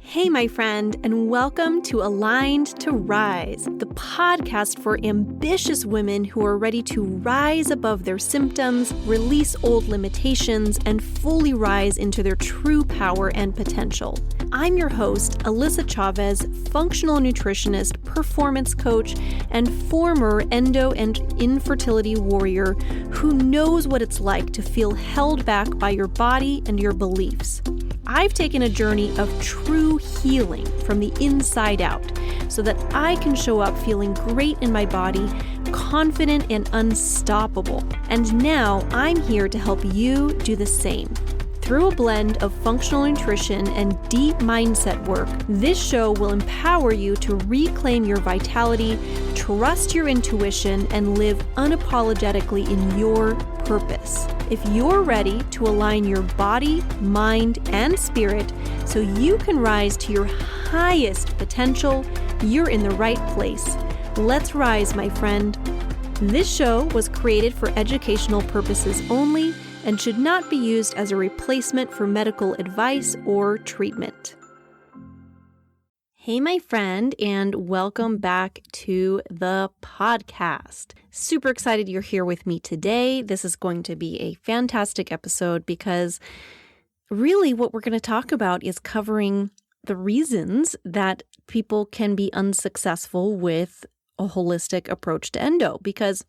Hey, my friend, and welcome to Aligned to Rise, the podcast for ambitious women who are ready to rise above their symptoms, release old limitations, and fully rise into their true power and potential. I'm your host, Alyssa Chavez, functional nutritionist, performance coach, and former endo and infertility warrior who knows what it's like to feel held back by your body and your beliefs. I've taken a journey of true healing from the inside out so that I can show up feeling great in my body, confident and unstoppable. And now I'm here to help you do the same. Through a blend of functional nutrition and deep mindset work, this show will empower you to reclaim your vitality, trust your intuition, and live unapologetically in your purpose. If you're ready to align your body, mind, and spirit so you can rise to your highest potential, you're in the right place. Let's rise, my friend. This show was created for educational purposes only and should not be used as a replacement for medical advice or treatment. Hey, my friend, and welcome back to the podcast. Super excited you're here with me today. This is going to be a fantastic episode because really what we're going to talk about is covering the reasons that people can be unsuccessful with a holistic approach to endo, because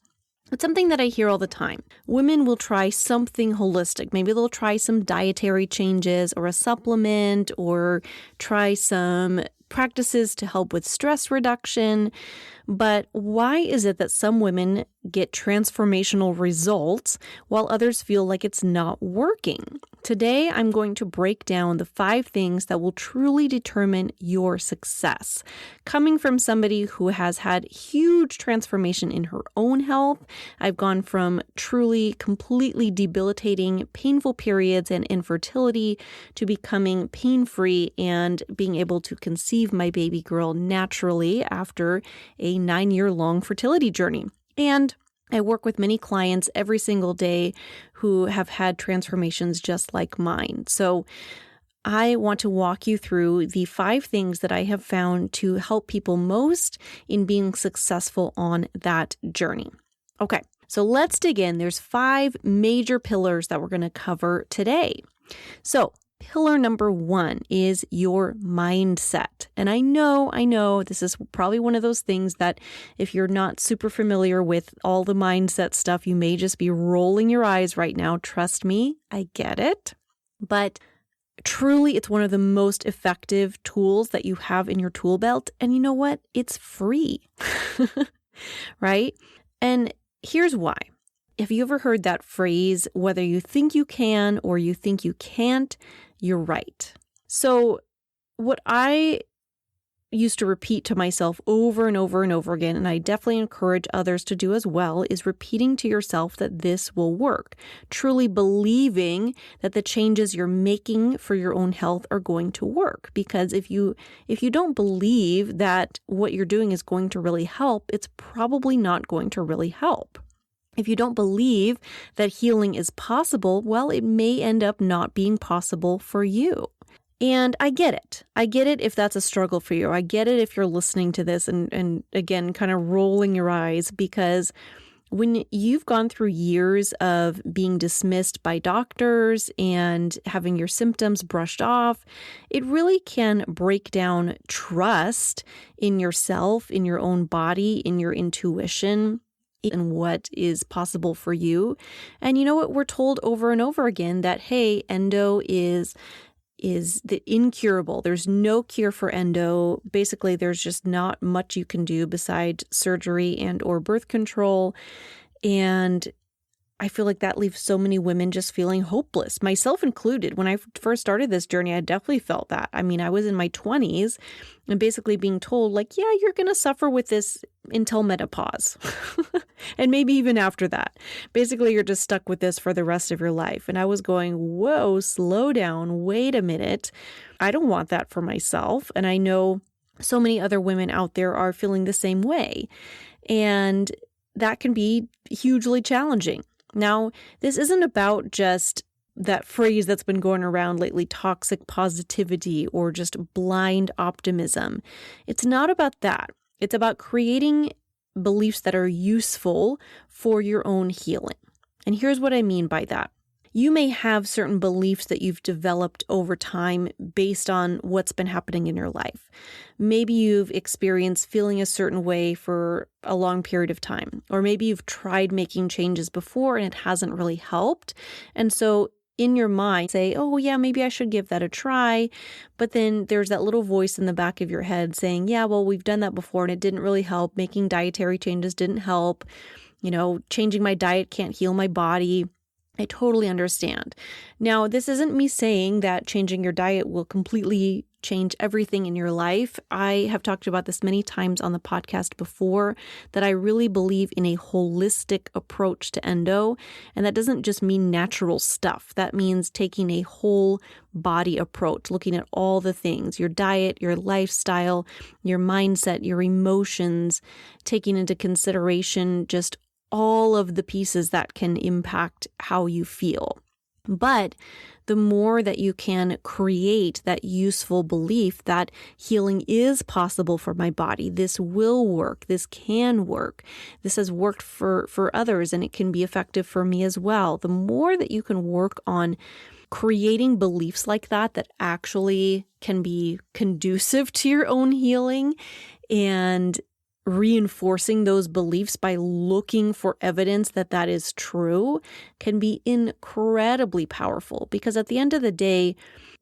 it's something that I hear all the time. Women will try something holistic. Maybe they'll try some dietary changes or a supplement or try some practices to help with stress reduction. But why is it that some women get transformational results while others feel like it's not working? Today, I'm going to break down the 5 things that will truly determine your success. Coming from somebody who has had huge transformation in her own health, I've gone from truly completely debilitating, painful periods and infertility to becoming pain-free and being able to conceive my baby girl naturally after a 9-year-long fertility journey. And I work with many clients every single day who have had transformations just like mine. So I want to walk you through the 5 things that I have found to help people most in being successful on that journey. Okay, so let's dig in. There's 5 major pillars that we're going to cover today. So pillar number 1 is your mindset. And I know this is probably one of those things that if you're not super familiar with all the mindset stuff, you may just be rolling your eyes right now. Trust me, I get it. But truly, it's one of the most effective tools that you have in your tool belt. And you know what? It's free, right? And here's why. Have you ever heard that phrase, whether you think you can or you think you can't, you're right. So what I used to repeat to myself over and over and over again, and I definitely encourage others to do as well, is repeating to yourself that this will work. Truly believing that the changes you're making for your own health are going to work. Because if you don't believe that what you're doing is going to really help, it's probably not going to really help. If you don't believe that healing is possible, well, it may end up not being possible for you. And I get it. I get it if that's a struggle for you. I get it if you're listening to this and again, kind of rolling your eyes, because when you've gone through years of being dismissed by doctors and having your symptoms brushed off, it really can break down trust in yourself, in your own body, in your intuition, and what is possible for you. And you know what? We're told over and over again that, hey, endo is the incurable. There's no cure for endo. Basically, there's just not much you can do besides surgery and or birth control. And I feel like that leaves so many women just feeling hopeless, myself included. When I first started this journey, I definitely felt that. I mean, I was in my 20s and basically being told like, yeah, you're going to suffer with this until menopause. And maybe even after that. Basically, you're just stuck with this for the rest of your life. And I was going, whoa, slow down. Wait a minute. I don't want that for myself. And I know so many other women out there are feeling the same way. And that can be hugely challenging. Now, this isn't about just that phrase that's been going around lately, toxic positivity or just blind optimism. It's not about that. It's about creating beliefs that are useful for your own healing. And here's what I mean by that. You may have certain beliefs that you've developed over time based on what's been happening in your life. Maybe you've experienced feeling a certain way for a long period of time, or maybe you've tried making changes before and it hasn't really helped. And so in your mind, say, oh yeah, maybe I should give that a try. But then there's that little voice in the back of your head saying, yeah, well, we've done that before and it didn't really help. Making dietary changes didn't help. Changing my diet can't heal my body. I totally understand. Now, this isn't me saying that changing your diet will completely change everything in your life. I have talked about this many times on the podcast before, that I really believe in a holistic approach to endo. And that doesn't just mean natural stuff. That means taking a whole body approach, looking at all the things, your diet, your lifestyle, your mindset, your emotions, taking into consideration just all of the pieces that can impact how you feel. But the more that you can create that useful belief that healing is possible for my body, this will work, this can work, this has worked for others and it can be effective for me as well. The more that you can work on creating beliefs like that actually can be conducive to your own healing and reinforcing those beliefs by looking for evidence that is true can be incredibly powerful. Because at the end of the day,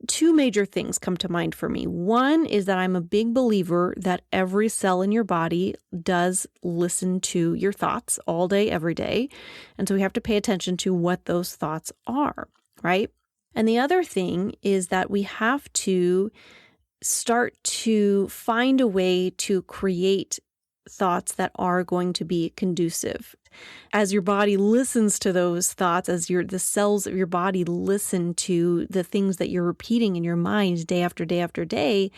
two major things come to mind for me. One is that I'm a big believer that every cell in your body does listen to your thoughts all day, every day. And so we have to pay attention to what those thoughts are, right? And the other thing is that we have to start to find a way to create thoughts that are going to be conducive. As your body listens to those thoughts, as the cells of your body listen to the things that you're repeating in your mind day after day after day,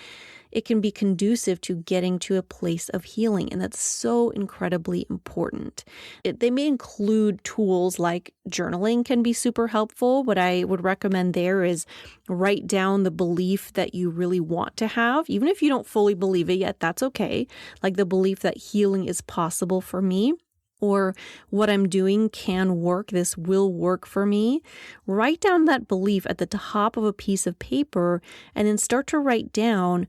it can be conducive to getting to a place of healing. And that's so incredibly important. They may include tools like journaling can be super helpful. What I would recommend there is write down the belief that you really want to have. Even if you don't fully believe it yet, that's okay. Like the belief that healing is possible for me, or what I'm doing can work, this will work for me. Write down that belief at the top of a piece of paper and then start to write down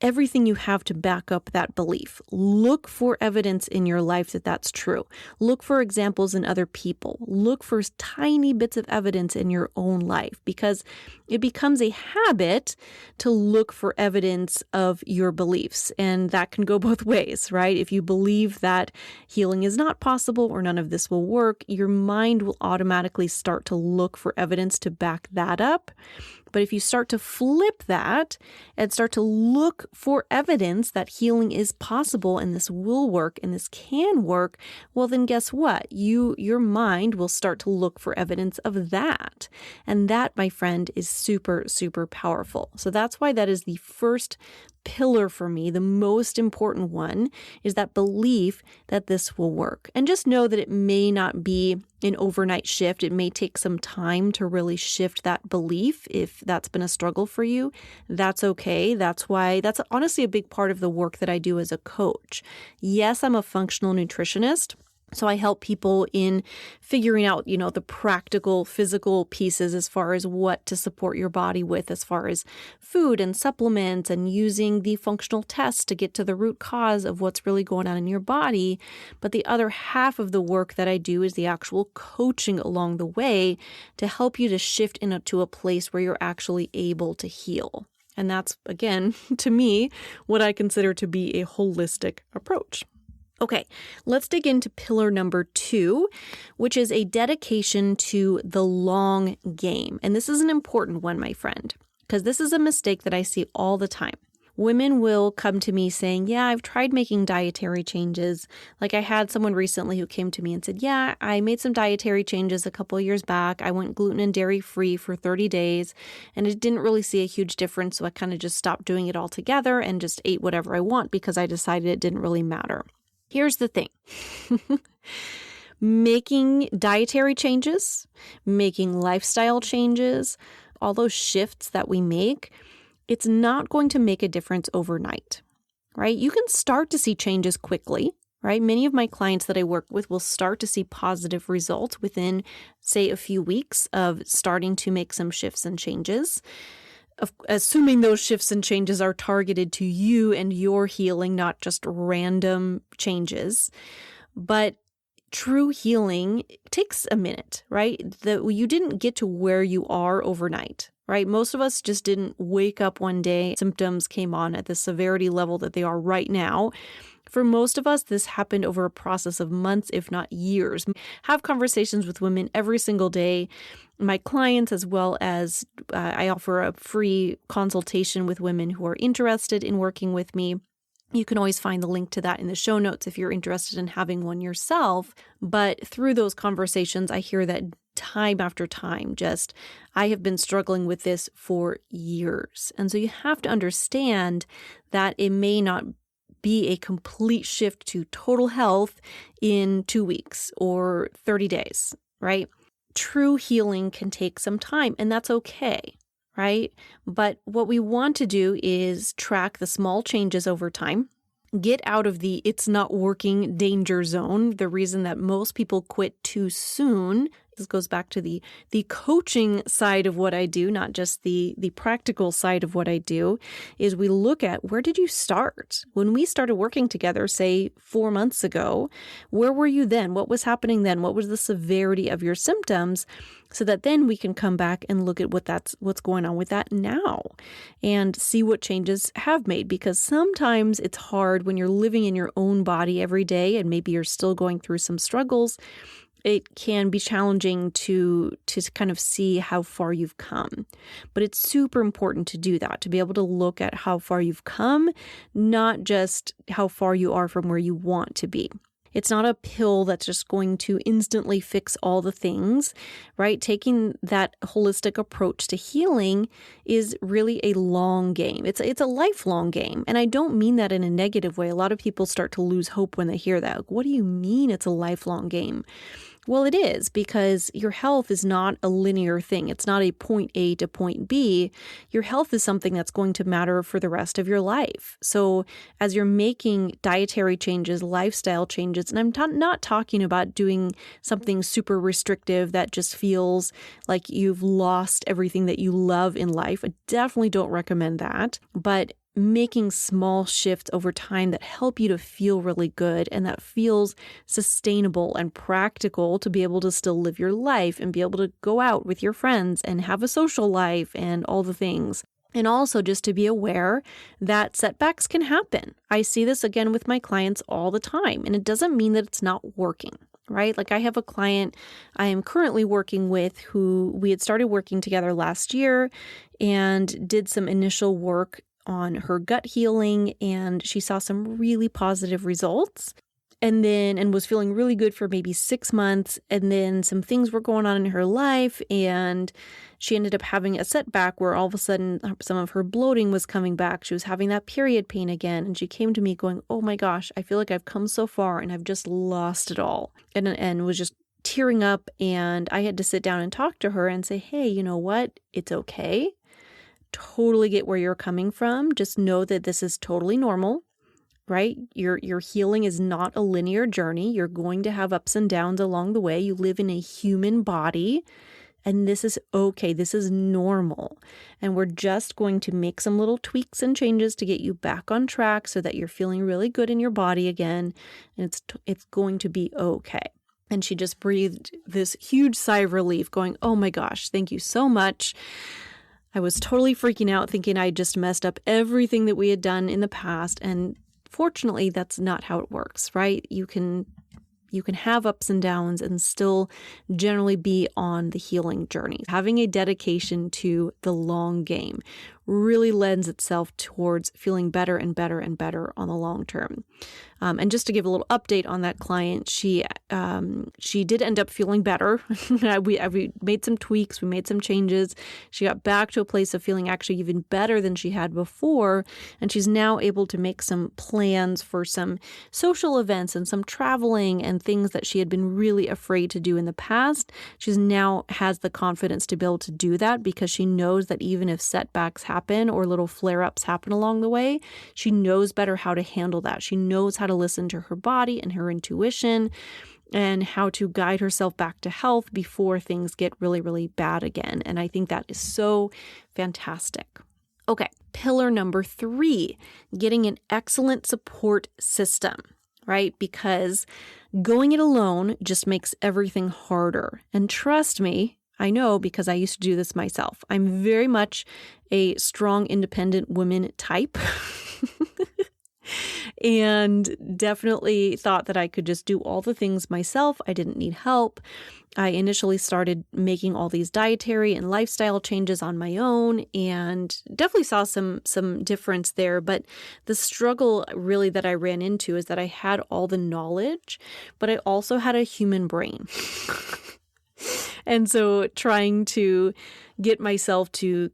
everything you have to back up that belief. Look for evidence in your life that that's true. Look for examples in other people. Look for tiny bits of evidence in your own life, because it becomes a habit to look for evidence of your beliefs. And that can go both ways, right? If you believe that healing is not possible or none of this will work, your mind will automatically start to look for evidence to back that up. But if you start to flip that and start to look for evidence that healing is possible and this will work and this can work, well, then guess what? Your mind will start to look for evidence of that. And that, my friend, is super, super powerful. So that's why that is the first pillar for me. The most important one is that belief that this will work. And just know that it may not be an overnight shift. It may take some time to really shift that belief. If that's been a struggle for you, that's okay. That's honestly a big part of the work that I do as a coach. Yes, I'm a functional nutritionist. So I help people in figuring out, the practical physical pieces as far as what to support your body with, as far as food and supplements, and using the functional tests to get to the root cause of what's really going on in your body. But the other half of the work that I do is the actual coaching along the way to help you to shift into a place where you're actually able to heal. And that's, again, to me, what I consider to be a holistic approach. Okay, let's dig into pillar number 2, which is a dedication to the long game. And this is an important one, my friend, because this is a mistake that I see all the time. Women will come to me saying, yeah, I've tried making dietary changes. Like I had someone recently who came to me and said, yeah, I made some dietary changes a couple of years back. I went gluten and dairy free for 30 days and it didn't really see a huge difference. So I kind of just stopped doing it altogether and just ate whatever I want because I decided it didn't really matter. Here's the thing. Making dietary changes, making lifestyle changes, all those shifts that we make, it's not going to make a difference overnight, right? You can start to see changes quickly, right? Many of my clients that I work with will start to see positive results within, say, a few weeks of starting to make some shifts and changes. Assuming those shifts and changes are targeted to you and your healing, not just random changes. But true healing takes a minute, right? You didn't get to where you are overnight, right? Most of us just didn't wake up one day, symptoms came on at the severity level that they are right now. For most of us, this happened over a process of months, if not years. Have conversations with women every single day. My clients, as well as I offer a free consultation with women who are interested in working with me. You can always find the link to that in the show notes if you're interested in having one yourself. But through those conversations, I hear that time after time, I have been struggling with this for years. And so you have to understand that it may not be a complete shift to total health in 2 weeks or 30 days, right? True healing can take some time, and that's okay, right? But what we want to do is track the small changes over time, get out of the it's not working danger zone. The reason that most people quit too soon, this goes back to the coaching side of what I do, not just the practical side of what I do, is we look at where did you start? When we started working together, say 4 months ago, where were you then? What was happening then? What was the severity of your symptoms? So that then we can come back and look at what's going on with that now and see what changes have made. Because sometimes it's hard when you're living in your own body every day and maybe you're still going through some struggles. It can be challenging to kind of see how far you've come. But it's super important to do that, to be able to look at how far you've come, not just how far you are from where you want to be. It's not a pill that's just going to instantly fix all the things, right? Taking that holistic approach to healing is really a long game. It's a lifelong game. And I don't mean that in a negative way. A lot of people start to lose hope when they hear that. Like, what do you mean it's a lifelong game? Well, it is, because your health is not a linear thing. It's not a point A to point B. Your health is something that's going to matter for the rest of your life. So as you're making dietary changes, lifestyle changes, and I'm not talking about doing something super restrictive that just feels like you've lost everything that you love in life. I definitely don't recommend that. But making small shifts over time that help you to feel really good and that feels sustainable and practical to be able to still live your life and be able to go out with your friends and have a social life and all the things. And also just to be aware that setbacks can happen. I see this again with my clients all the time, and it doesn't mean that it's not working. Right? Like I have a client I am currently working with who we had started working together last year and did some initial work on her gut healing, and she saw some really positive results and was feeling really good for maybe 6 months. And then some things were going on in her life, and she ended up having a setback where all of a sudden some of her bloating was coming back. She was having that period pain again. And she came to me going, oh my gosh, I feel like I've come so far and I've just lost it all, and was just tearing up. And I had to sit down and talk to her and say, hey, you know what? It's okay. Totally get where you're coming from. Just know that this is totally normal, right? Your healing is not a linear journey. You're going to have ups and downs along the way. You live in a human body, and this is okay. This is normal. And we're just going to make some little tweaks and changes to get you back on track so that you're feeling really good in your body again. And it's going to be okay. And she just breathed this huge sigh of relief going, oh my gosh, thank you so much. I was totally freaking out thinking I just messed up everything that we had done in the past. And fortunately, that's not how it works, right? You can have ups and downs and still generally be on the healing journey, having a dedication to the long game, really lends itself towards feeling better and better and better on the long term. And just to give a little update on that client, she did end up feeling better. we made some tweaks, we made some changes. She got back to a place of feeling actually even better than she had before. And she's now able to make some plans for some social events and some traveling and things that she had been really afraid to do in the past. She's now has the confidence to be able to do that because she knows that even if setbacks happen or little flare-ups happen along the way, she knows better how to handle that. She knows how to listen to her body and her intuition and how to guide herself back to health before things get really, really bad again. And I think that is so fantastic. Okay, pillar number 3, getting an excellent support system, right? Because going it alone just makes everything harder. And trust me, I know because I used to do this myself. I'm very much a strong, independent woman type. And definitely thought that I could just do all the things myself. I didn't need help. I initially started making all these dietary and lifestyle changes on my own and definitely saw some difference there. But the struggle really that I ran into is that I had all the knowledge, but I also had a human brain. And so trying to get myself to,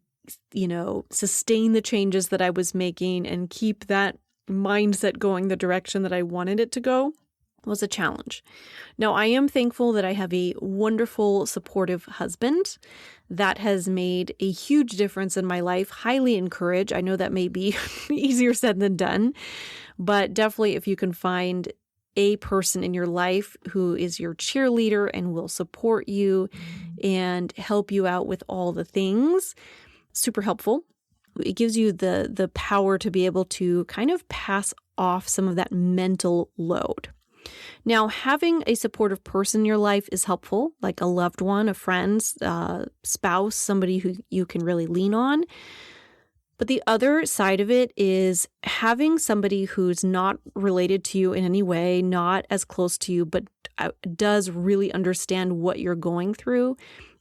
sustain the changes that I was making and keep that mindset going the direction that I wanted it to go was a challenge. Now, I am thankful that I have a wonderful, supportive husband that has made a huge difference in my life. Highly encourage. I know that may be easier said than done, but definitely if you can find a person in your life who is your cheerleader and will support you and help you out with all the things, super helpful. It gives you the power to be able to kind of pass off some of that mental load. Now, having a supportive person in your life is helpful, like a loved one, a friend, spouse, somebody who you can really lean on. But the other side of it is having somebody who's not related to you in any way, not as close to you, but does really understand what you're going through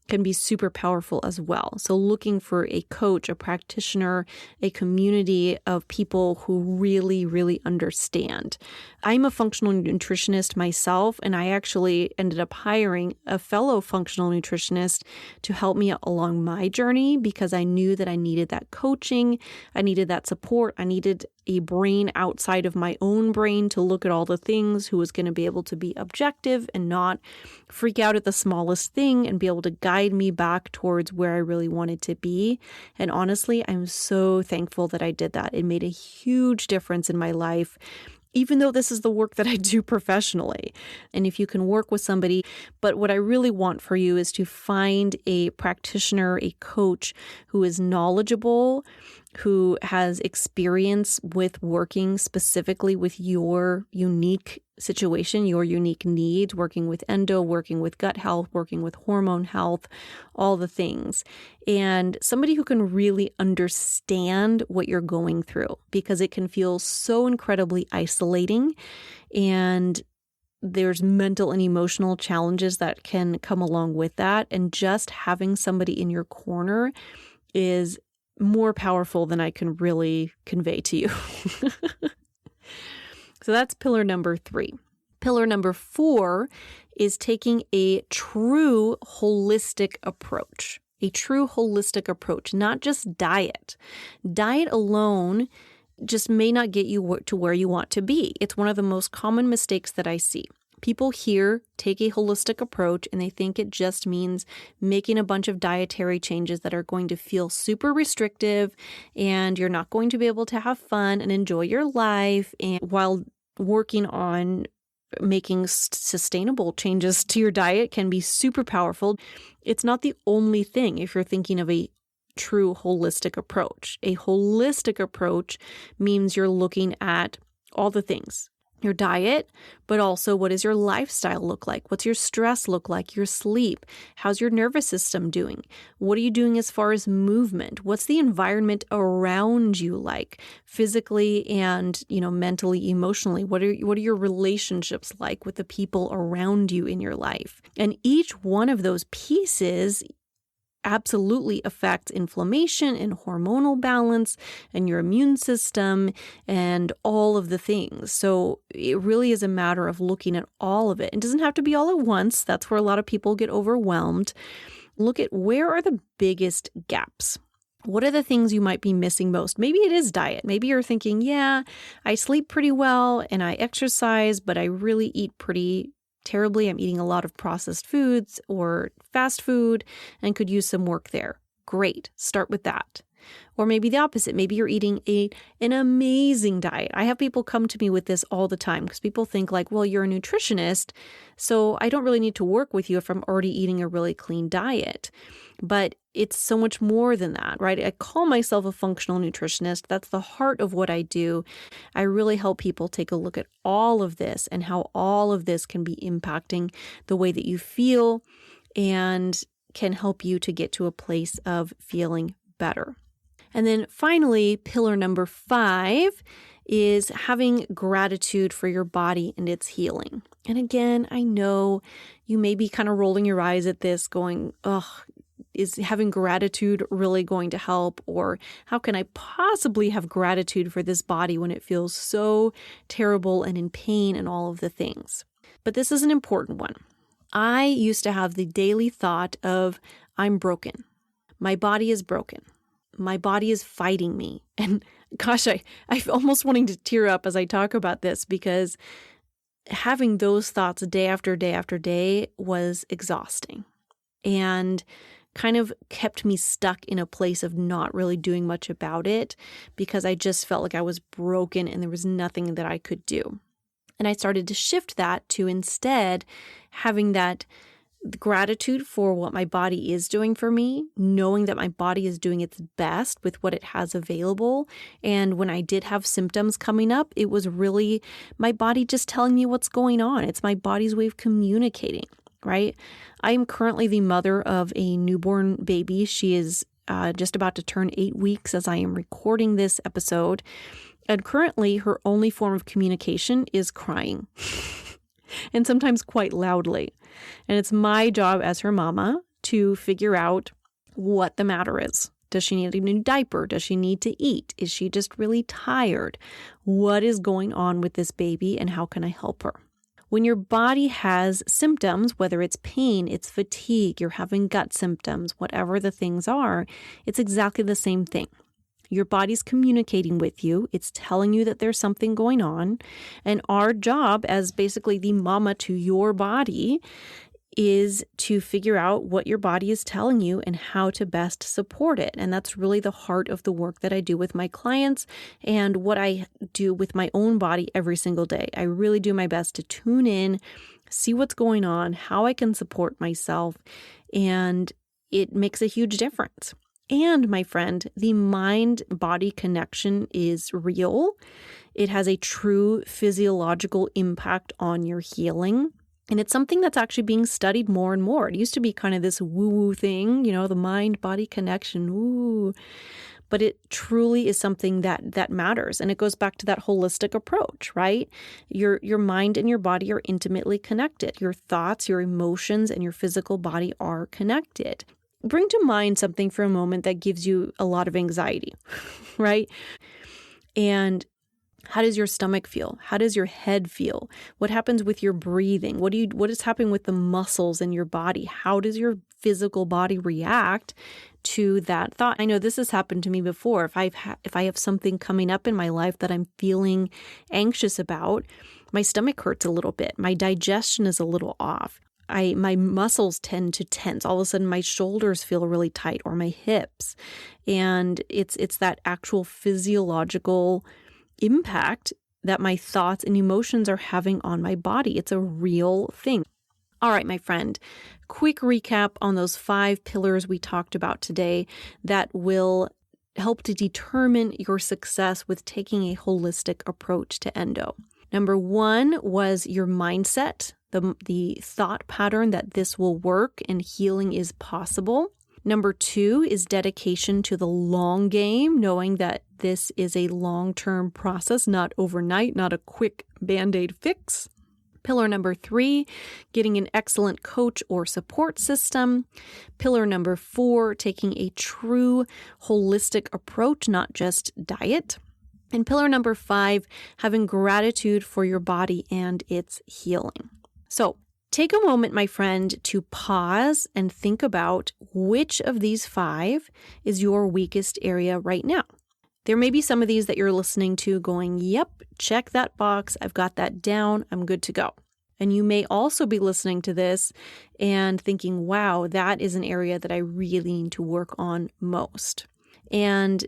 can be super powerful as well. So looking for a coach, a practitioner, a community of people who really, really understand. I'm a functional nutritionist myself, and I actually ended up hiring a fellow functional nutritionist to help me along my journey because I knew that I needed that coaching, I needed that support, I needed a brain outside of my own brain to look at all the things, who was going to be able to be objective and not freak out at the smallest thing and be able to guide me back towards where I really wanted to be. And honestly, I'm so thankful that I did that. It made a huge difference in my life, even though this is the work that I do professionally. And if you can work with somebody, but what I really want for you is to find a practitioner, a coach who is knowledgeable, who has experience with working specifically with your unique situation, your unique needs, working with endo, working with gut health, working with hormone health, all the things. And somebody who can really understand what you're going through, because it can feel so incredibly isolating, and there's mental and emotional challenges that can come along with that. And just having somebody in your corner is more powerful than I can really convey to you. So that's pillar number 3. Pillar number 4 is taking a true holistic approach. A true holistic approach, not just diet. Diet alone just may not get you to where you want to be. It's one of the most common mistakes that I see. People here take a holistic approach and they think it just means making a bunch of dietary changes that are going to feel super restrictive, and you're not going to be able to have fun and enjoy your life, and while working on making sustainable changes to your diet can be super powerful. It's not the only thing if you're thinking of a true holistic approach. A holistic approach means you're looking at all the things. Your diet, but also what does your lifestyle look like? What's your stress look like? Your sleep? How's your nervous system doing? What are you doing as far as movement? What's the environment around you like, physically and, mentally, emotionally? What are your relationships like with the people around you in your life? And each one of those pieces absolutely affects inflammation and hormonal balance and your immune system and all of the things. So it really is a matter of looking at all of it. It doesn't have to be all at once. That's where a lot of people get overwhelmed. Look at where are the biggest gaps. What are the things you might be missing most? Maybe it is diet. Maybe you're thinking, yeah, I sleep pretty well and I exercise, but I really eat pretty terribly. I'm eating a lot of processed foods or fast food and could use some work there. Great. Start with that. Or maybe the opposite. Maybe you're eating an amazing diet. I have people come to me with this all the time because people think like, well, you're a nutritionist, so I don't really need to work with you if I'm already eating a really clean diet. But it's so much more than that, right? I call myself a functional nutritionist. That's the heart of what I do. I really help people take a look at all of this and how all of this can be impacting the way that you feel and can help you to get to a place of feeling better. And then finally, pillar number 5 is having gratitude for your body and its healing. And again, I know you may be kind of rolling your eyes at this going, ugh, is having gratitude really going to help? Or how can I possibly have gratitude for this body when it feels so terrible and in pain and all of the things? But this is an important one. I used to have the daily thought of, I'm broken. My body is broken. My body is fighting me. And gosh, I'm almost wanting to tear up as I talk about this because having those thoughts day after day after day was exhausting and kind of kept me stuck in a place of not really doing much about it because I just felt like I was broken and there was nothing that I could do. And I started to shift that to instead having that gratitude for what my body is doing for me, knowing that my body is doing its best with what it has available. And when I did have symptoms coming up, it was really my body just telling me what's going on. It's my body's way of communicating, right? I am currently the mother of a newborn baby. She is just about to turn 8 weeks as I am recording this episode. And currently, her only form of communication is crying, and sometimes quite loudly. And it's my job as her mama to figure out what the matter is. Does she need a new diaper? Does she need to eat? Is she just really tired? What is going on with this baby and how can I help her? When your body has symptoms, whether it's pain, it's fatigue, you're having gut symptoms, whatever the things are, it's exactly the same thing. Your body's communicating with you. It's telling you that there's something going on. And our job as basically the mama to your body is to figure out what your body is telling you and how to best support it. And that's really the heart of the work that I do with my clients and what I do with my own body every single day. I really do my best to tune in, see what's going on, how I can support myself, and it makes a huge difference. And my friend, the mind-body connection is real. It has a true physiological impact on your healing. And it's something that's actually being studied more and more. It used to be kind of this woo-woo thing, the mind-body connection, woo. But it truly is something that matters. And it goes back to that holistic approach, right? Your mind and your body are intimately connected. Your thoughts, your emotions, and your physical body are connected. Bring to mind something for a moment that gives you a lot of anxiety, right? And how does your stomach feel? How does your head feel? What happens with your breathing? What is happening with the muscles in your body? How does your physical body react to that thought? I know this has happened to me before. If I have something coming up in my life that I'm feeling anxious about, my stomach hurts a little bit. My digestion is a little off. My muscles tend to tense. All of a sudden, my shoulders feel really tight, or my hips. And it's that actual physiological impact that my thoughts and emotions are having on my body. It's a real thing. All right, my friend, quick recap on those 5 pillars we talked about today that will help to determine your success with taking a holistic approach to endo. Number 1 was your mindset, the thought pattern that this will work and healing is possible. Number 2 is dedication to the long game, knowing that this is a long-term process, not overnight, not a quick Band-Aid fix. Pillar number 3, getting an excellent coach or support system. Pillar number 4, taking a true holistic approach, not just diet. And pillar number 5, having gratitude for your body and its healing. So take a moment, my friend, to pause and think about which of these 5 is your weakest area right now. There may be some of these that you're listening to going, yep, check that box. I've got that down. I'm good to go. And you may also be listening to this and thinking, wow, that is an area that I really need to work on most. And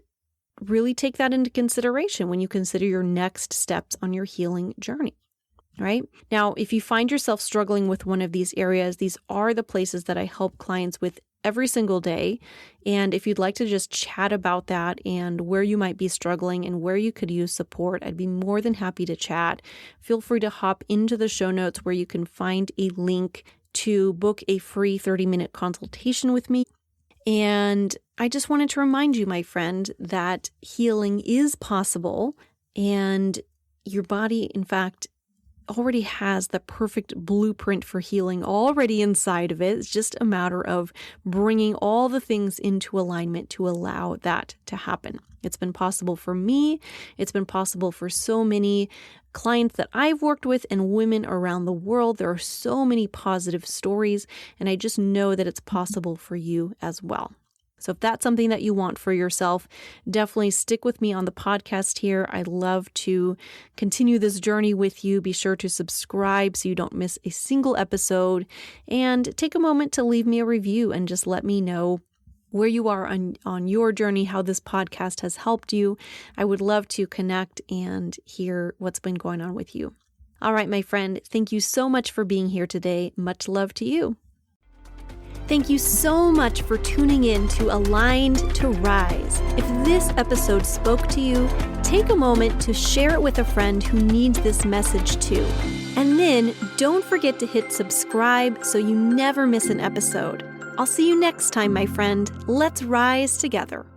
really take that into consideration when you consider your next steps on your healing journey. Right? Now, if you find yourself struggling with one of these areas, these are the places that I help clients with every single day. And if you'd like to just chat about that and where you might be struggling and where you could use support, I'd be more than happy to chat. Feel free to hop into the show notes where you can find a link to book a free 30-minute consultation with me. And I just wanted to remind you, my friend, that healing is possible and your body, in fact, already has the perfect blueprint for healing already inside of it. It's just a matter of bringing all the things into alignment to allow that to happen. It's been possible for me. It's been possible for so many clients that I've worked with and women around the world. There are so many positive stories, and I just know that it's possible for you as well. So if that's something that you want for yourself, definitely stick with me on the podcast here. I'd love to continue this journey with you. Be sure to subscribe so you don't miss a single episode, and take a moment to leave me a review and just let me know where you are on your journey, how this podcast has helped you. I would love to connect and hear what's been going on with you. All right, my friend, thank you so much for being here today. Much love to you. Thank you so much for tuning in to Aligned to Rise. If this episode spoke to you, take a moment to share it with a friend who needs this message too. And then don't forget to hit subscribe so you never miss an episode. I'll see you next time, my friend. Let's rise together.